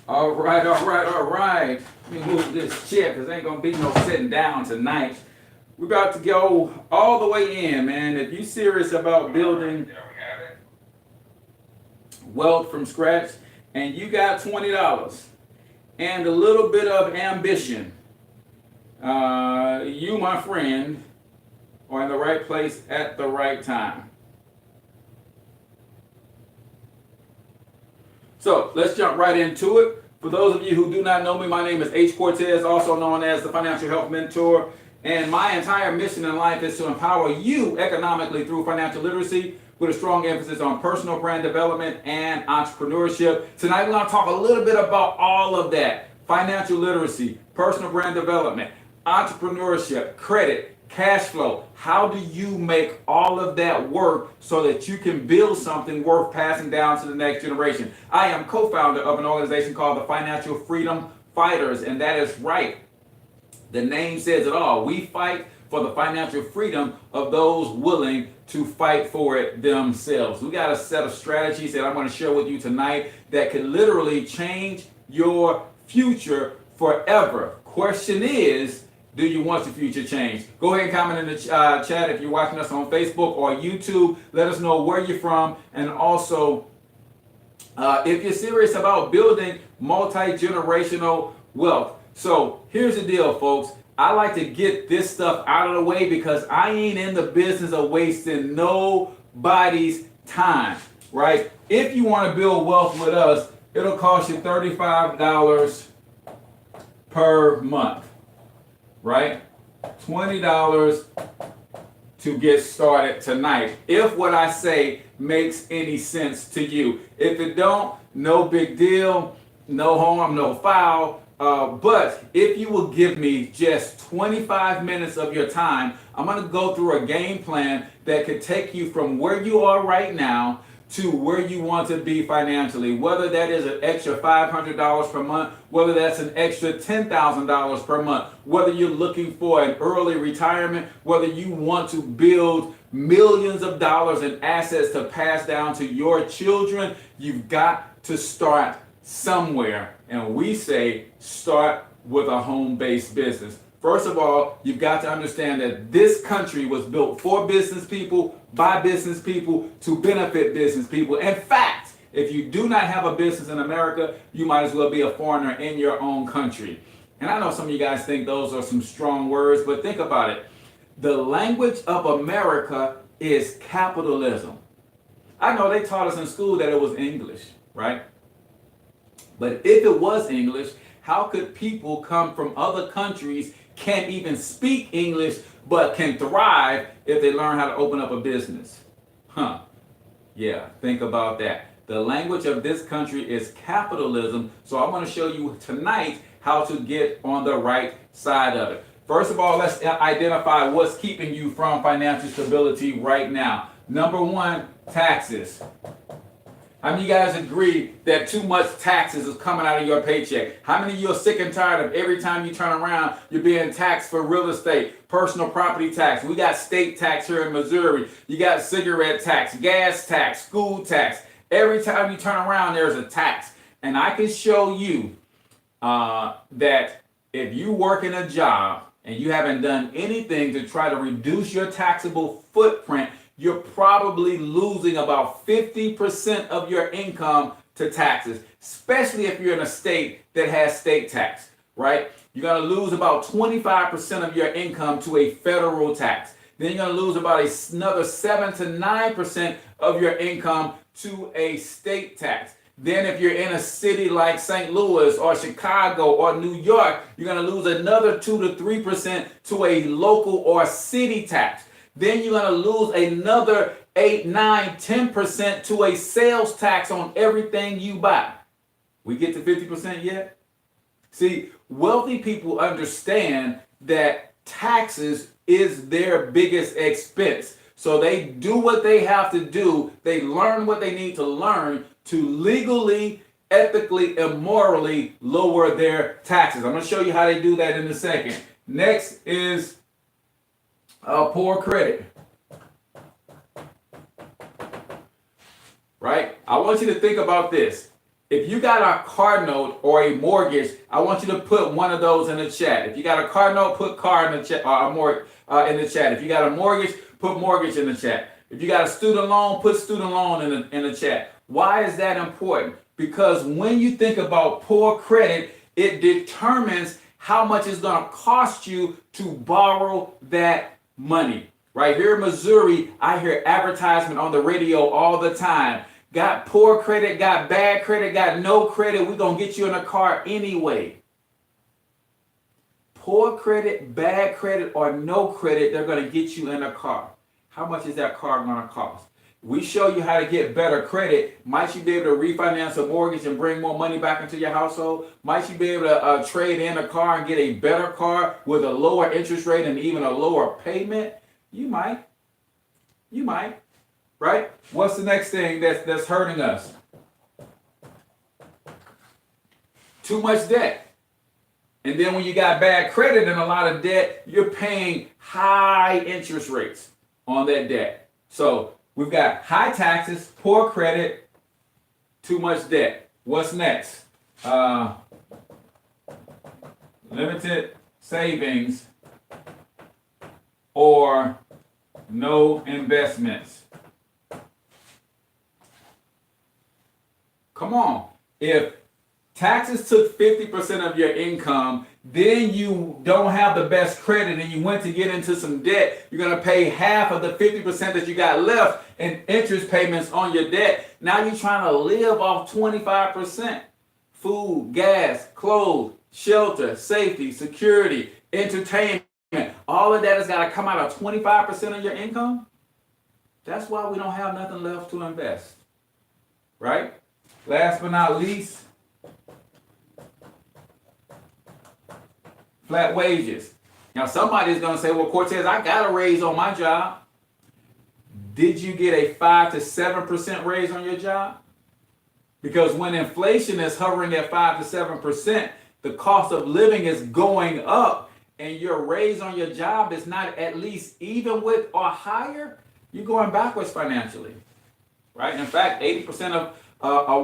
All right, all right, all right. Let me move this chair because ain't gonna be no sitting down tonight. We're about to go all the way in, man. If you're serious about building wealth from scratch and you got $20 and a little bit of ambition, you, my friend, are in the right place at the right time. So let's jump right into it. For those of you who do not know me, my name is H. Cortez, also known as the Financial Health Mentor. And my entire mission in life is to empower you economically through financial literacy with a strong emphasis on personal brand development and entrepreneurship. Tonight we're going to talk a little bit about all of that. Financial literacy, personal brand development, entrepreneurship, credit, cash flow. How do you make all of that work so that you can build something worth passing down to the next generation? I am co-founder of an organization called the Financial Freedom Fighters, and that is right. The name says it all. We fight for the financial freedom of those willing to fight for it themselves. We got a set of strategies that I'm going to share with you tonight that can literally change your future forever. Question is, do you want your future changed? Go ahead and comment in the chat if you're watching us on Facebook or YouTube. Let us know where you're from. And also, if you're serious about building multi-generational wealth. So here's the deal, folks. I like to get this stuff out of the way because I ain't in the business of wasting nobody's time, right? If you want to build wealth with us, it'll cost you $35 per month, right? $20 to get started tonight. If what I say makes any sense to you. If it don't, no big deal, no harm, no foul. But if you will give me just 25 minutes of your time, I'm going to go through a game plan that could take you from where you are right now to where you want to be financially. Whether that is an extra $500 per month, whether that's an extra $10,000 per month, whether you're looking for an early retirement, whether you want to build millions of dollars in assets to pass down to your children, you've got to start somewhere. And we say start with a home-based business. First of all, you've got to understand that this country was built for business people, by business people, to benefit business people. In fact, if you do not have a business in America, you might as well be a foreigner in your own country. And I know some of you guys think those are some strong words, but think about it. The language of America is capitalism. I know they taught us in school that it was English, right? But if it was English, how could people come from other countries, can't even speak English, but can thrive if they learn how to open up a business? Yeah, think about that. The language of this country is capitalism. So I'm going to show you tonight how to get on the right side of it. First of all, let's identify what's keeping you from financial stability right now. Number one, taxes. How many of you guys agree that too much taxes is coming out of your paycheck? How many of you are sick and tired of every time you turn around, you're being taxed for real estate, personal property tax? We got state tax here in Missouri. You got cigarette tax, gas tax, school tax. Every time you turn around, there's a tax. And I can show you that if you work in a job and you haven't done anything to try to reduce your taxable footprint, you're probably losing about 50% of your income to taxes, especially if you're in a state that has state tax, right? You're going to lose about 25% of your income to a federal tax. Then you're going to lose about another 7 to 9% of your income to a state tax. Then if you're in a city like St. Louis or Chicago or New York, you're going to lose another 2 to 3% to a local or city tax. Then you're going to lose another 8, 9, 10% to a sales tax on everything you buy. We get to 50% yet? See, wealthy people understand that taxes is their biggest expense. So they do what they have to do. They learn what they need to learn to legally, ethically, and morally lower their taxes. I'm going to show you how they do that in a second. Next is poor credit. Right? I want you to think about this. If you got a car note or a mortgage, I want you to put one of those in the chat. If you got a car note, put car in the chat, in the chat. If you got a mortgage, put mortgage in the chat. If you got a student loan, put student loan in the chat. Why is that important? Because when you think about poor credit, it determines how much it's going to cost you to borrow that money. Right here in Missouri, I hear advertisement on the radio all the time. Got poor credit, got bad credit, got no credit, we're going to get you in a car anyway. Poor credit, bad credit, or no credit, they're going to get you in a car. How much is that car going to cost? We show you how to get better credit. Might you be able to refinance a mortgage and bring more money back into your household? Might you be able to trade in a car and get a better car with a lower interest rate and even a lower payment? You might. You might. Right? What's the next thing that's hurting us? Too much debt. And then when you got bad credit and a lot of debt, you're paying high interest rates on that debt. So we've got high taxes, poor credit, too much debt. What's next? Limited savings or no investments. Come on. If taxes took 50% of your income, then you don't have the best credit and you went to get into some debt, you're going to pay half of the 50% that you got left in interest payments on your debt. Now you're trying to live off 25%. Food, gas, clothes, shelter, safety, security, entertainment. All of that has got to come out of 25% of your income. That's why we don't have nothing left to invest. Right? Last but not least, flat wages. Now somebody's going to say, well, Cortez, I got a raise on my job. Did you get a 5 to 7% raise on your job? Because when inflation is hovering at 5 to 7%, the cost of living is going up and your raise on your job is not at least even with or higher, you're going backwards financially. Right? In fact, 80% of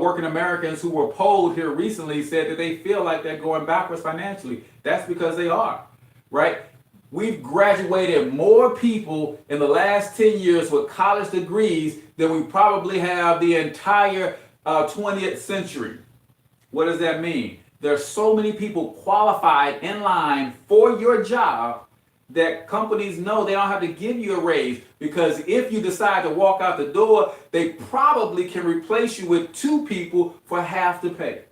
working Americans who were polled here recently said that they feel like they're going backwards financially. That's because they are, right? We've graduated more people in the last 10 years with college degrees than we probably have the entire 20th century. What does that mean? There's so many people qualified in line for your job that companies know they don't have to give you a raise, because if you decide to walk out the door, they probably can replace you with 2 people for half the pay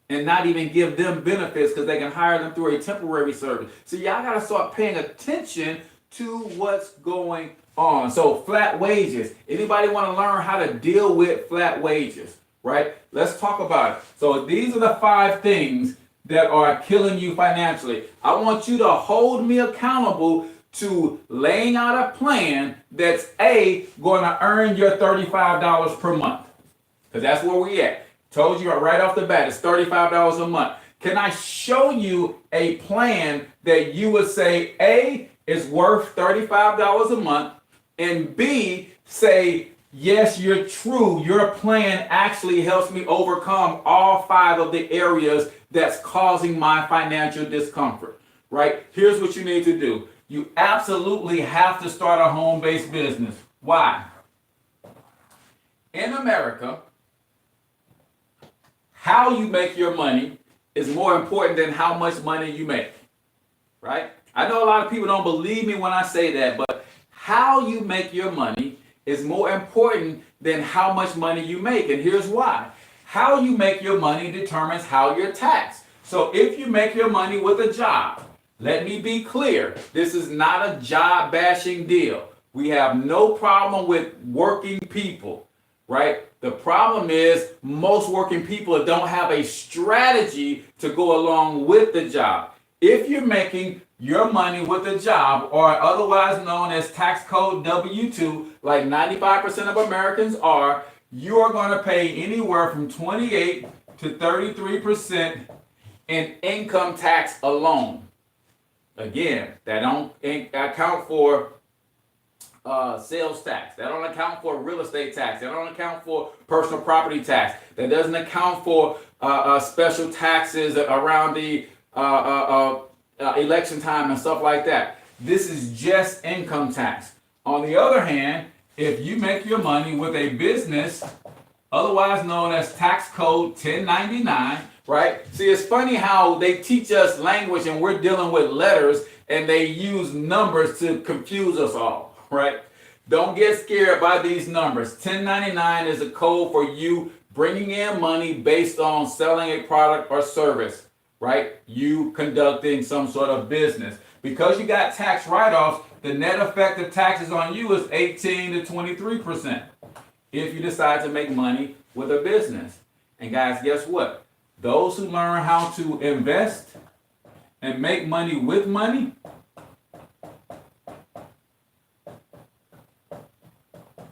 and not even give them benefits because they can hire them through a temporary service. So y'all got to start paying attention to what's going on. So flat wages. Anybody want to learn how to deal with flat wages, right? Let's talk about it. So these are the 5 things that are killing you financially. I want you to hold me accountable to laying out a plan that's going to earn your $35 per month. Because that's where we at. Told you right off the bat, it's $35 a month. Can I show you a plan that you would say A is worth $35 a month, and B, say, yes, you're true. Your plan actually helps me overcome all 5 of the areas that's causing my financial discomfort, right? Here's what you need to do. You absolutely have to start a home-based business. Why? In America, how you make your money is more important than how much money you make, right? I know a lot of people don't believe me when I say that, but how you make your money is more important than how much money you make. And here's why. How you make your money determines how you're taxed. So if you make your money with a job, let me be clear, this is not a job bashing deal. We have no problem with working people, right? The problem is most working people don't have a strategy to go along with the job. If you're making your money with a job, or otherwise known as tax code W-2, like 95% of Americans are, you are going to pay anywhere from 28 to 33% in income tax alone. Again, that don't account for sales tax. That don't account for real estate tax. That don't account for personal property tax. That doesn't account for special taxes around the election time and stuff like that. This is just income tax. On the other hand, if you make your money with a business, otherwise known as tax code 1099, right? See, it's funny how they teach us language and we're dealing with letters and they use numbers to confuse us all, right? Don't get scared by these numbers. 1099 is a code for you bringing in money based on selling a product or service, right? You conducting some sort of business. Because you got tax write-offs, the net effect of taxes on you is 18 to 23% if you decide to make money with a business. And guys, guess what? Those who learn how to invest and make money with money,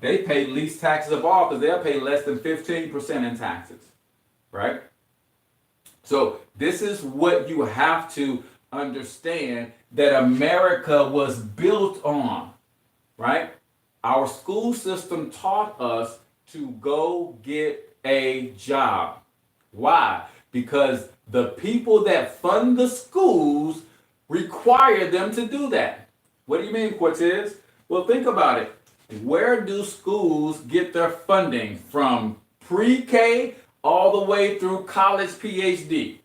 they pay least taxes of all because they'll pay less than 15% in taxes, right? So this is what you have to understand that America was built on, right? Our school system taught us to go get a job. Why? Because the people that fund the schools require them to do that. What do you mean, Cortez? Well, think about it. Where do schools get their funding from pre-K all the way through college PhD?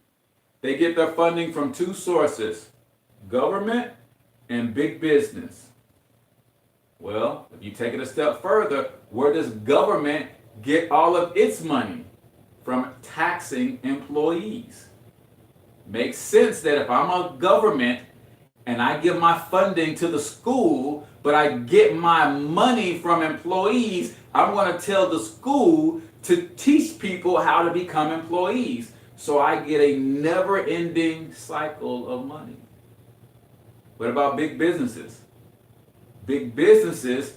They get their funding from two sources, government and big business. Well, if you take it a step further, where does government get all of its money? From taxing employees. Makes sense that if I'm a government and I give my funding to the school, but I get my money from employees, I'm going to tell the school to teach people how to become employees. So I get a never-ending cycle of money. What about big businesses? Big businesses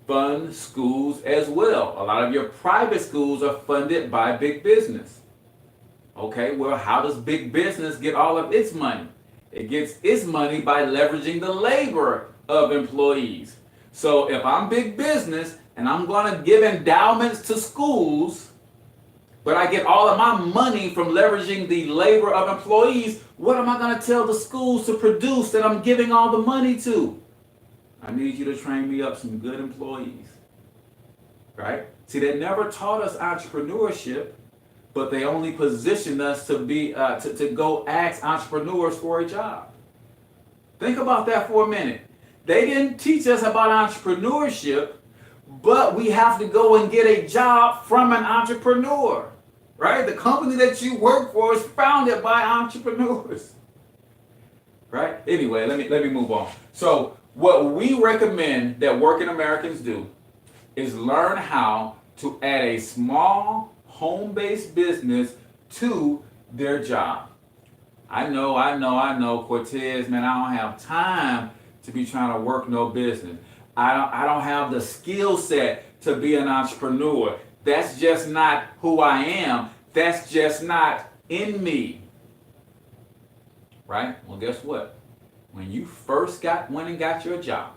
fund schools as well. A lot of your private schools are funded by big business. Okay, well, how does big business get all of its money? It gets its money by leveraging the labor of employees. So if I'm big business and I'm going to give endowments to schools, but I get all of my money from leveraging the labor of employees, what am I going to tell the schools to produce that I'm giving all the money to? I need you to train me up some good employees, right? See, they never taught us entrepreneurship, but they only positioned us to be to go ask entrepreneurs for a job. Think about that for a minute. They didn't teach us about entrepreneurship, but we have to go and get a job from an entrepreneur, right? The company that you work for is founded by entrepreneurs, right? Anyway, let me move on. So what we recommend that working Americans do is learn how to add a small home-based business to their job. I know, Cortez, man, I don't have time to be trying to work no business. I don't have the skill set to be an entrepreneur. That's just not who I am. That's just not in me. Right? Well, guess what? When you first went and got your job,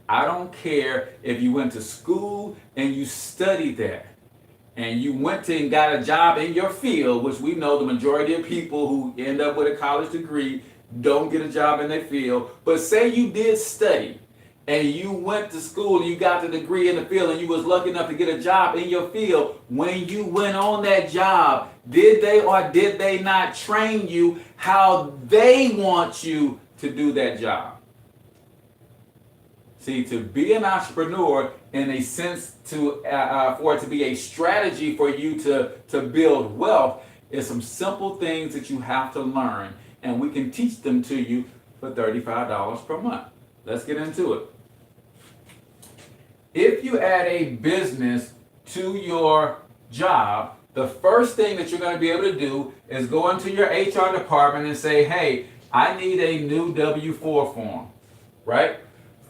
I don't care if you went to school and you studied there, and you went to and got a job in your field, which we know the majority of people who end up with a college degree don't get a job in their field. But say you did study and you went to school, you got the degree in the field, and you was lucky enough to get a job in your field. When you went on that job, did they or did they not train you how they want you to do that job? See, to be an entrepreneur, in a sense, for it to be a strategy for you to build wealth, is some simple things that you have to learn, and we can teach them to you for $35 per month. Let's get into it. If you add a business to your job, the first thing that you're going to be able to do is go into your HR department and say, hey, I need a new W-4 form, right?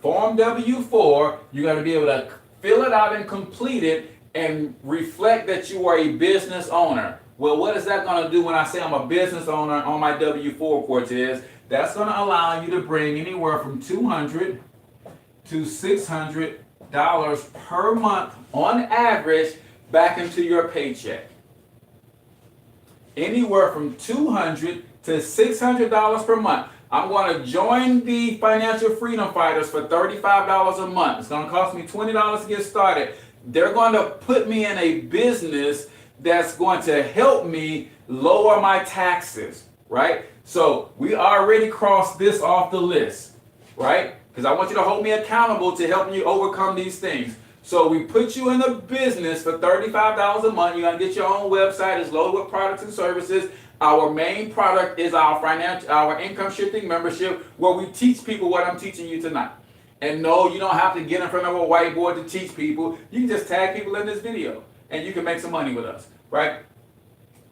Form W-4, you're going to be able to fill it out and complete it and reflect that you are a business owner. Well, what is that going to do when I say I'm a business owner on my W-4, Cortez? That's going to allow you to bring anywhere from $200 to $600 per month on average back into your paycheck. Anywhere from $200 to $600 per month. I'm going to join the Financial Freedom Fighters for $35 a month. It's going to cost me $20 to get started. They're going to put me in a business that's going to help me lower my taxes, right? So we already crossed this off the list, right? Because I want you to hold me accountable to helping you overcome these things. So we put you in the business for $35 a month. You're going to get your own website. It's loaded with products and services. Our main product is our income shifting membership, where we teach people what I'm teaching you tonight. And no, you don't have to get in front of a whiteboard to teach people. You can just tag people in this video and you can make some money with us, right?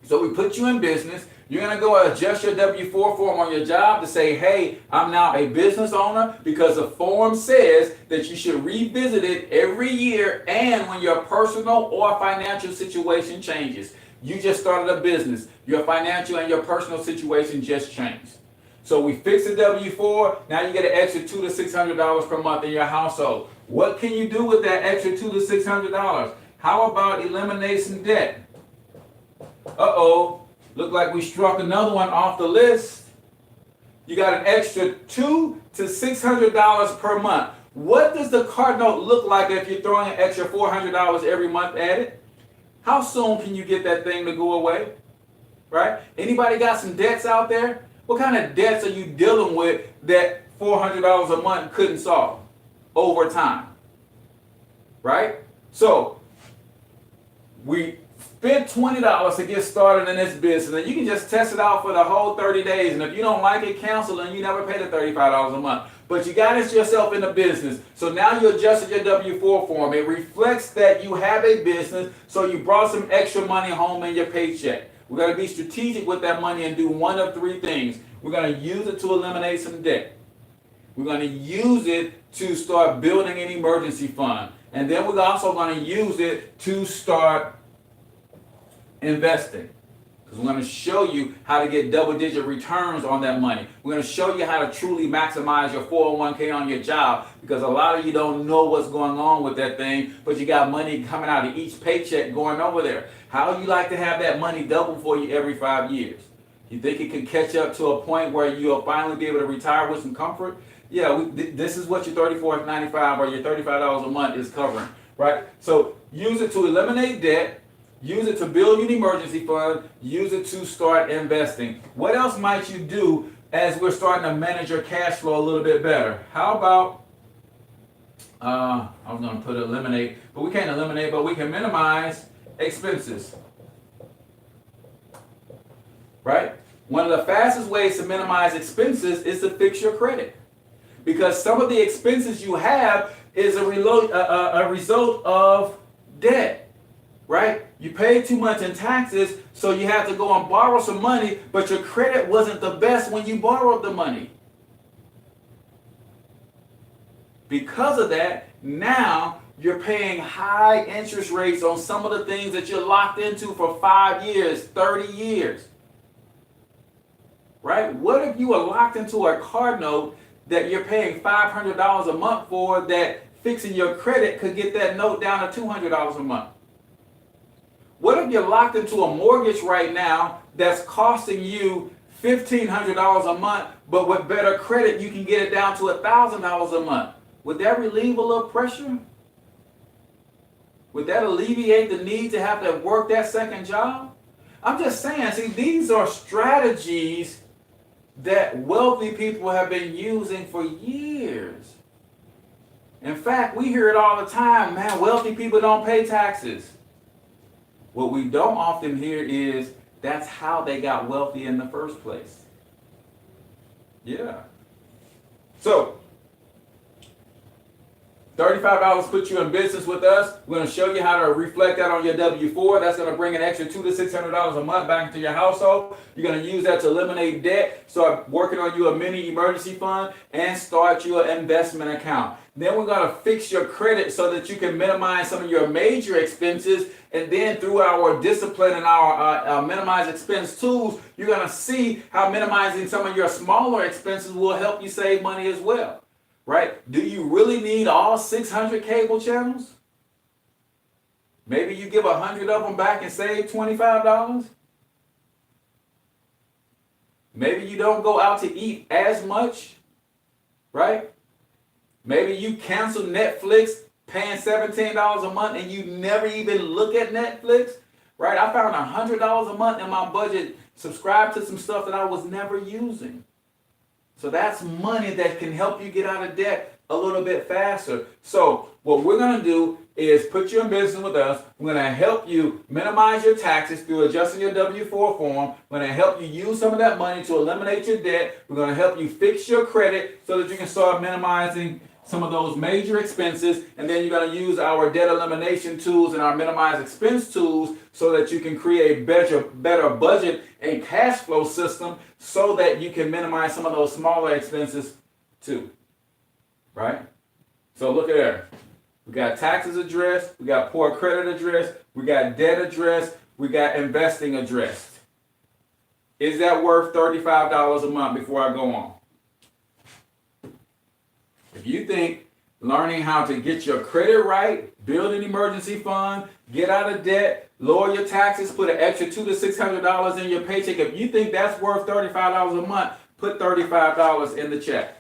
So we put you in business. You're going to go adjust your W-4 form on your job to say, hey, I'm now a business owner, because the form says that you should revisit it every year and when your personal or financial situation changes. You just started a business. Your financial and your personal situation just changed. So we fixed the W-4. Now you get an extra $200 to $600 per month in your household. What can you do with that extra $200 to $600? How about eliminate some debt? Uh-oh. Look like we struck another one off the list. You got an extra $200 to $600 per month. What does the card note look like if you're throwing an extra $400 every month at it? How soon can you get that thing to go away? Right? Anybody got some debts out there? What kind of debts are you dealing with that $400 a month couldn't solve over time? Right? So we spent $20 to get started in this business, and you can just test it out for the whole 30 days. And if you don't like it, cancel, and you never pay the $35 a month. But you got it yourself in the business. So now you adjusted your W-4 form. It reflects that you have a business, so you brought some extra money home in your paycheck. We're going to be strategic with that money and do one of three things. We're going to use it to eliminate some debt. We're going to use it to start building an emergency fund. And then we're also going to use it to start investing. Because we're going to show you how to get double-digit returns on that money. We're going to show you how to truly maximize your 401k on your job, because a lot of you don't know what's going on with that thing, but you got money coming out of each paycheck going over there. How would you like to have that money double for you every 5 years? You think it can catch up to a point where you'll finally be able to retire with some comfort? Yeah, this is what your $34.95 or your $35 a month is covering, right? So use it to eliminate debt. Use it to build an emergency fund. Use it to start investing. What else might you do as we're starting to manage your cash flow a little bit better? How about, I was going to put eliminate, but we can't eliminate, but we can minimize expenses. Right? One of the fastest ways to minimize expenses is to fix your credit. Because some of the expenses you have is a result of debt. Right? You paid too much in taxes, so you had to go and borrow some money, but your credit wasn't the best when you borrowed the money. Because of that, now you're paying high interest rates on some of the things that you're locked into for 5 years, 30 years. Right? What if you were locked into a card note that you're paying $500 a month for, that fixing your credit could get that note down to $200 a month? What if you're locked into a mortgage right now that's costing you $1,500 a month, but with better credit you can get it down to $1,000 a month? Would that relieve a little pressure? Would that alleviate the need to have to work that second job? I'm just saying, see, these are strategies that wealthy people have been using for years. In fact, we hear it all the time, man, wealthy people don't pay taxes. What we don't often hear is that's how they got wealthy in the first place. Yeah. So, $35 puts you in business with us. We're going to show you how to reflect that on your W-4. That's going to bring an extra $200 to $600 a month back into your household. You're going to use that to eliminate debt, start working on you a mini emergency fund, and start your investment account. Then we're going to fix your credit so that you can minimize some of your major expenses. And then through our discipline and our minimize expense tools, you're going to see how minimizing some of your smaller expenses will help you save money as well. right? Do you really need all 600 cable channels? Maybe you give 100 of them back and save $25. Maybe you don't go out to eat as much, right? Maybe you cancel Netflix, paying $17 a month, and you never even look at Netflix, right? I found $100 a month in my budget, subscribe to some stuff that I was never using. So that's money that can help you get out of debt a little bit faster. So what we're going to do is put you in business with us. We're going to help you minimize your taxes through adjusting your W-4 form. We're going to help you use some of that money to eliminate your debt. We're going to help you fix your credit so that you can start minimizing some of those major expenses, and then you're going to use our debt elimination tools and our minimize expense tools so that you can create better budget and cash flow system so that you can minimize some of those smaller expenses too, right? So look at there. We got taxes addressed, we got poor credit addressed, we got debt addressed, we got investing addressed. Is that worth $35 a month before I go on? If you think learning how to get your credit right, build an emergency fund, get out of debt, lower your taxes, put an extra $200 to $600 in your paycheck, if you think that's worth $35 a month, put $35 in the check.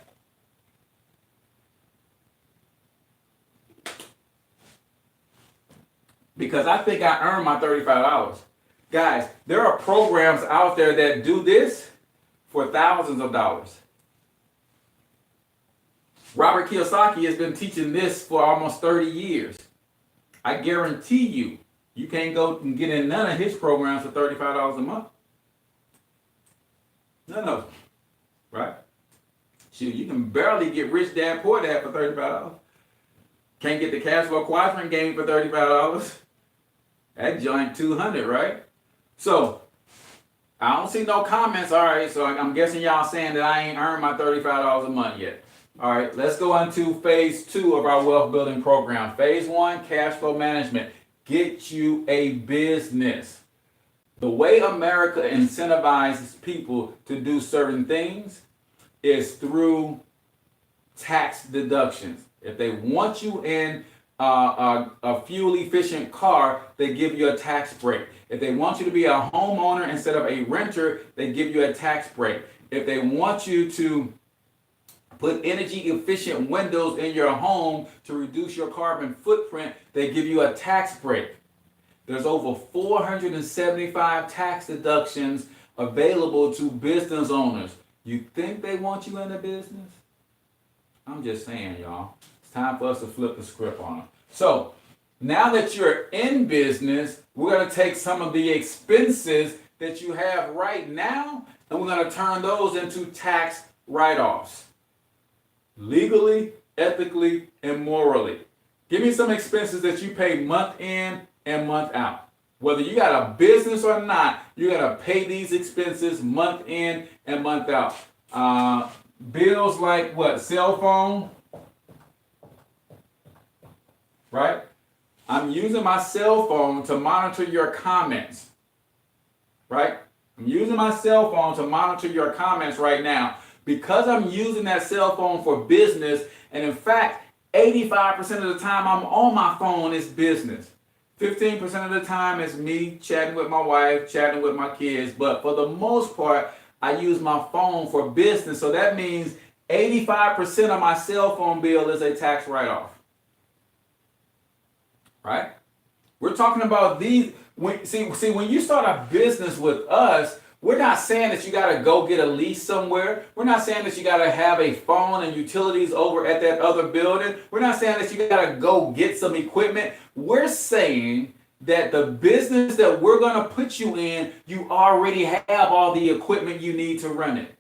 Because I think I earned my $35. Guys, there are programs out there that do this for thousands of dollars. Robert Kiyosaki has been teaching this for almost 30 years. I guarantee you, you can't go and get in none of his programs for $35 a month. None of them, right? Shoot, you can barely get Rich Dad Poor Dad for $35. Can't get the cash flow quadrant game for $35. That joint $200, right? So, I don't see no comments. All right, so I'm guessing y'all saying that I ain't earned my $35 a month yet. All right, let's go on to phase 2 of our wealth building program. Phase 1, cash flow management. Get you a business. The way America incentivizes people to do certain things is through tax deductions. If they want you in a fuel efficient car, they give you a tax break. If they want you to be a homeowner instead of a renter, they give you a tax break. If they want you to put energy efficient windows in your home to reduce your carbon footprint, they give you a tax break. There's over 475 tax deductions available to business owners. You think they want you in the business? I'm just saying, y'all. It's time for us to flip the script on them. So, now that you're in business, we're going to take some of the expenses that you have right now, and we're going to turn those into tax write-offs. Legally, ethically, and morally. Give me some expenses that you pay month in and month out. Whether you got a business or not, you got to pay these expenses month in and month out. Bills like what? Cell phone, right? I'm using my cell phone to monitor your comments, right? I'm using my cell phone to monitor your comments right now. Because I'm using that cell phone for business, and in fact, 85% of the time I'm on my phone is business. 15% of the time is me chatting with my wife, chatting with my kids, but for the most part, I use my phone for business. So that means 85% of my cell phone bill is a tax write-off. Right? We're talking about these. See, when you start a business with us, we're not saying that you got to go get a lease somewhere. We're not saying that you got to have a phone and utilities over at that other building. We're not saying that you got to go get some equipment. We're saying that the business that we're going to put you in, you already have all the equipment you need to run it.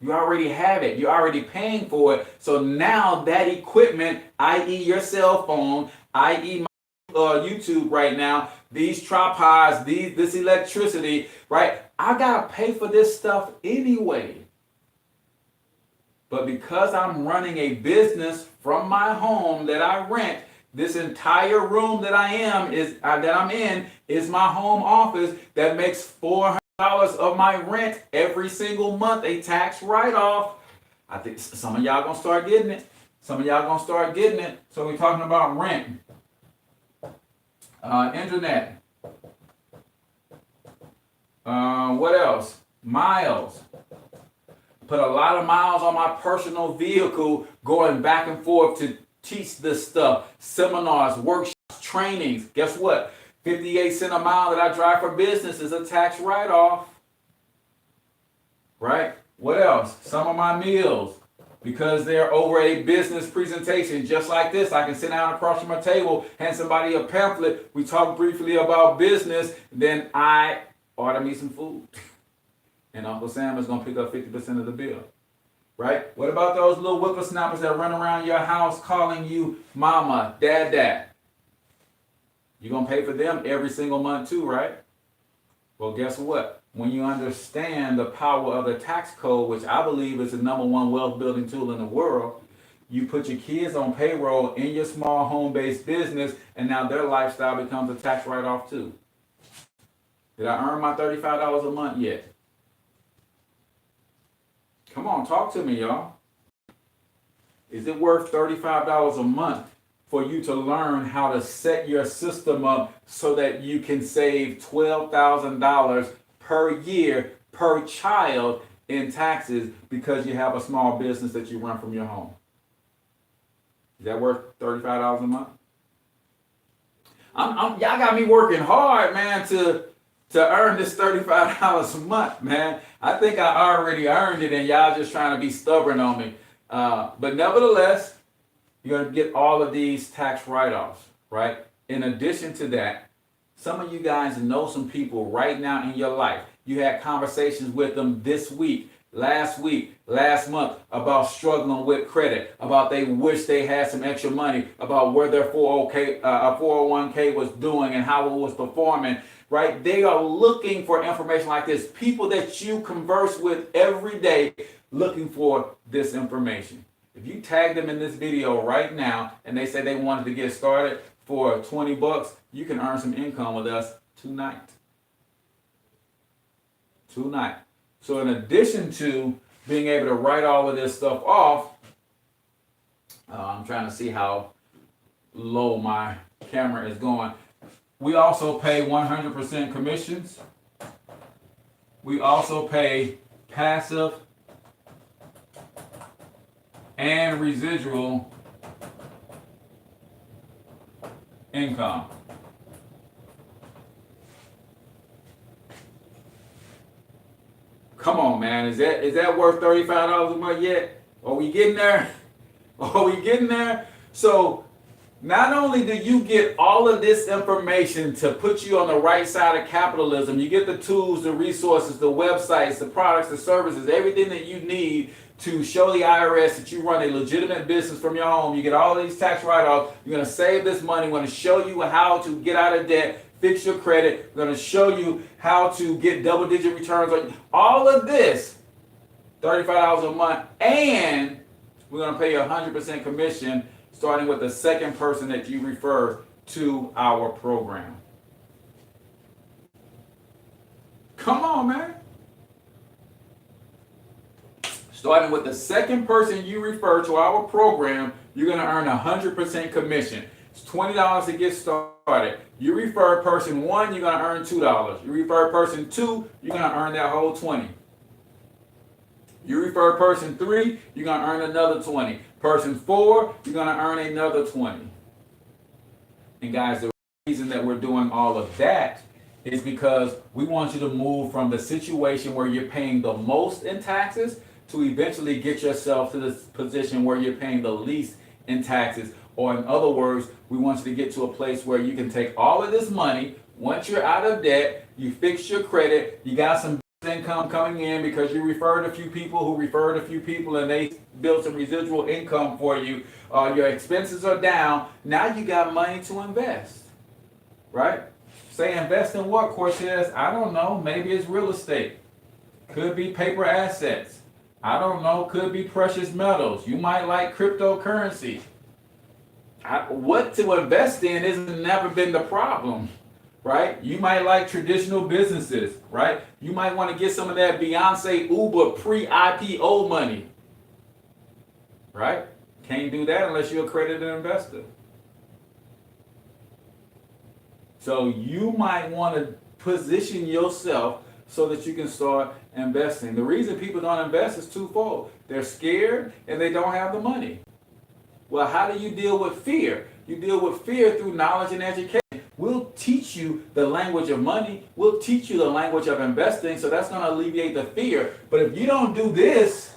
You already have it. You're already paying for it. So now that equipment, i.e. your cell phone, i.e. my YouTube right now, these tripods, this electricity, right? I gotta pay for this stuff anyway. But because I'm running a business from my home that I rent, this entire room that I'm in is my home office that makes $400 of my rent every single month a tax write-off. I think some of y'all gonna start getting it. Some of y'all gonna start getting it. So we're talking about rent, internet. What else? Miles. Put a lot of miles on my personal vehicle going back and forth to teach this stuff. Seminars, workshops, trainings. Guess what? 58 cents a mile that I drive for business is a tax write-off. Right? What else? Some of my meals. Because they're over a business presentation, just like this, I can sit down across from my table, hand somebody a pamphlet, we talk briefly about business, then I order me some food. And Uncle Sam is going to pick up 50% of the bill. Right? What about those little whippersnappers that run around your house calling you mama, dad? You're going to pay for them every single month too, right? Well, guess what? When you understand the power of the tax code, which I believe is the #1 wealth building tool in the world, you put your kids on payroll in your small home-based business, and now their lifestyle becomes a tax write-off too. Did I earn my $35 a month yet? Come on, talk to me, y'all. Is it worth $35 a month for you to learn how to set your system up so that you can save $12,000 per year per child in taxes because you have a small business that you run from your home? Is that worth $35 a month? Y'all got me working hard, man, to earn this $35 a month, man. I think I already earned it, and y'all just trying to be stubborn on me. But nevertheless, you're going to get all of these tax write-offs, right? In addition to that, some of you guys know some people right now in your life. You had conversations with them this week, last month about struggling with credit, about they wish they had some extra money, about where their 401k was doing and how it was performing, right? They are looking for information like this. People that you converse with every day looking for this information. If you tag them in this video right now and they say they wanted to get started for $20, you can earn some income with us tonight. So in addition to being able to write all of this stuff off, I'm trying to see how low my camera is going. We also pay 100% commissions. We also pay passive and residual income. Come on, man. Is that worth $35 a month yet? Are we getting there? So not only do you get all of this information to put you on the right side of capitalism, you get the tools, the resources, the websites, the products, the services, everything that you need to show the IRS that you run a legitimate business from your home. You get all of these tax write-offs. You're going to save this money. We're going to show you how to get out of debt, fix your credit. We're going to show you how to get double-digit returns on all of this, $35 a month, and we're going to pay you 100% commission starting with the second person that you refer to our program. Come on, man. Starting with the second person you refer to our program, you're going to earn 100% commission. It's $20 to get started. You refer person 1, you're going to earn $2. You refer person 2, you're going to earn that whole $20. You refer person 3, you're going to earn another $20. Person 4, you're going to earn another $20. And guys, the reason that we're doing all of that is because we want you to move from the situation where you're paying the most in taxes to eventually get yourself to this position where you're paying the least in taxes. Or in other words, we want you to get to a place where you can take all of this money, once you're out of debt, you fix your credit, you got some income coming in because you referred a few people who referred a few people and they built some residual income for you. Your expenses are down. Now you got money to invest, right? Say invest in what, Cortez? I don't know. Maybe it's real estate. Could be paper assets. I don't know. Could be precious metals. You might like cryptocurrency. What to invest in has never been the problem, right? You might like traditional businesses, right? You might want to get some of that Beyonce Uber pre-IPO money. right? Can't do that unless you're a accredited investor. So you might want to position yourself so that you can start investing. The reason people don't invest is twofold. They're scared and they don't have the money. Well, how do you deal with fear? You deal with fear through knowledge and education. We'll teach you the language of money. We'll teach you the language of investing, so that's going to alleviate the fear. But if you don't do this,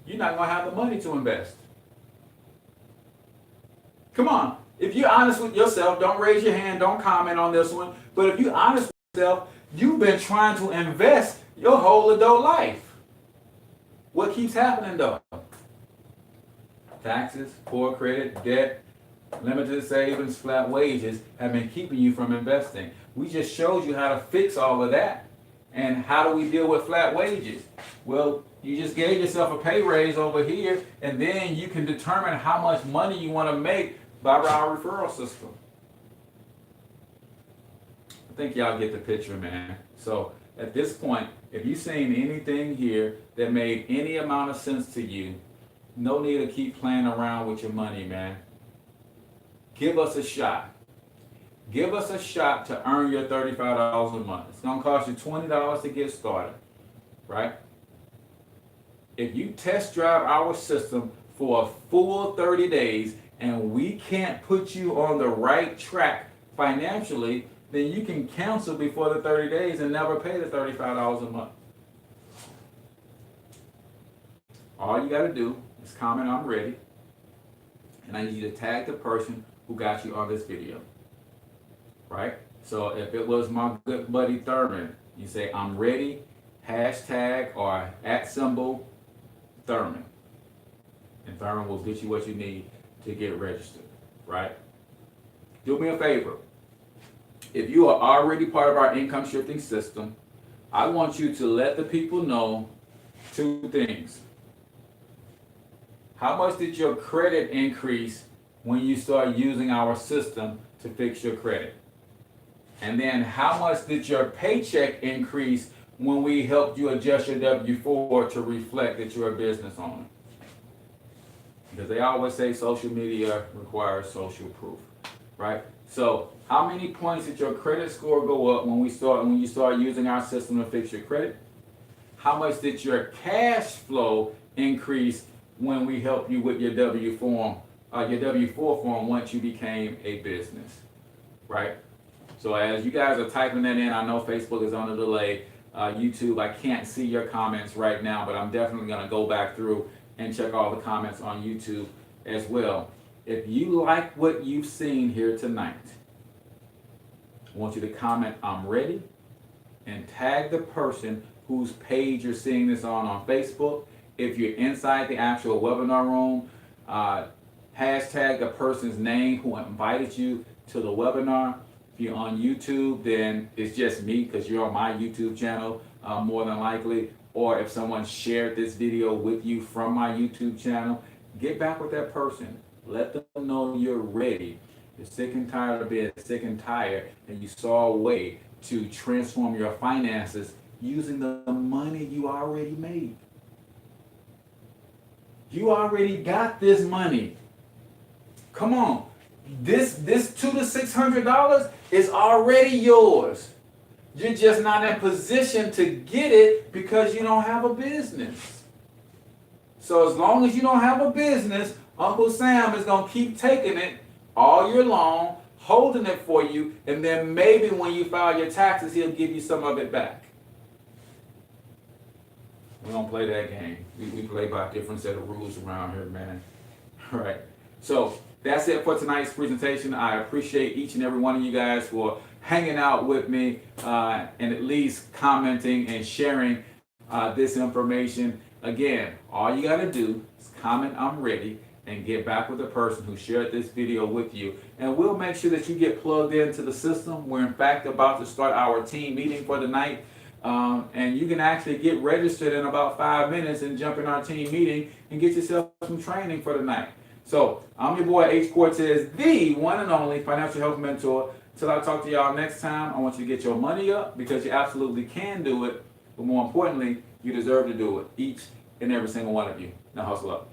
you're not going to have the money to invest. Come on. If you're honest with yourself, don't raise your hand, don't comment on this one. But if you're honest with yourself, you've been trying to invest your whole adult life. What keeps happening though? Taxes, poor credit, debt, limited savings, flat wages have been keeping you from investing. We just showed you how to fix all of that. And how do we deal with flat wages? Well, you just gave yourself a pay raise over here, and then you can determine how much money you want to make by our referral system. I think y'all get the picture, man. So at this point, if you've seen anything here that made any amount of sense to you, no need to keep playing around with your money, man. Give us a shot. Give us a shot to earn your $35 a month. It's going to cost you $20 to get started, right? If you test drive our system for a full 30 days and we can't put you on the right track financially, then you can cancel before the 30 days and never pay the $35 a month. All you got to do is comment, "I'm ready," and I need you to tag the person who got you on this video, right? So if it was my good buddy Thurman, you say, "I'm ready," hashtag or @ Thurman, and Thurman will get you what you need to get registered, right? Do me a favor. If you are already part of our income shifting system, I want you to let the people know two things. How much did your credit increase when you start using our system to fix your credit? And then how much did your paycheck increase when we helped you adjust your W-4 to reflect that you're a business owner? Because they always say social media requires social proof, right? So how many points did your credit score go up when you start using our system to fix your credit? How much did your cash flow increase when we helped you with your W-4 form once you became a business, right? So as you guys are typing that in, I know Facebook is on a delay. YouTube, I can't see your comments right now, but I'm definitely going to go back through and check all the comments on YouTube as well. If you like what you've seen here tonight, I want you to comment, "I'm ready," and tag the person whose page you're seeing this on Facebook. If you're inside the actual webinar room, hashtag the person's name who invited you to the webinar. If you're on YouTube, then it's just me because you're on my YouTube channel, more than likely. Or if someone shared this video with you from my YouTube channel, get back with that person. Let them know you're ready. You're sick and tired of being sick and tired, and you saw a way to transform your finances using the money you already made. You already got this money. Come on. This $200 to $600 is already yours. You're just not in position to get it because you don't have a business. So as long as you don't have a business, Uncle Sam is going to keep taking it all year long, holding it for you, and then maybe when you file your taxes, he'll give you some of it back. We don't play that game. We play by a different set of rules around here, man. All right. So that's it for tonight's presentation. I appreciate each and every one of you guys for hanging out with me and at least commenting and sharing this information. Again, all you got to do is comment, "I'm ready," and get back with the person who shared this video with you. And we'll make sure that you get plugged into the system. We're in fact about to start our team meeting for the night. And you can actually get registered in about 5 minutes and jump in our team meeting and get yourself some training for the night. So I'm your boy H. Cortez, the one and only financial health mentor. Till I talk to y'all next time, I want you to get your money up because you absolutely can do it. But more importantly, you deserve to do it each in every single one of you. Now hustle up.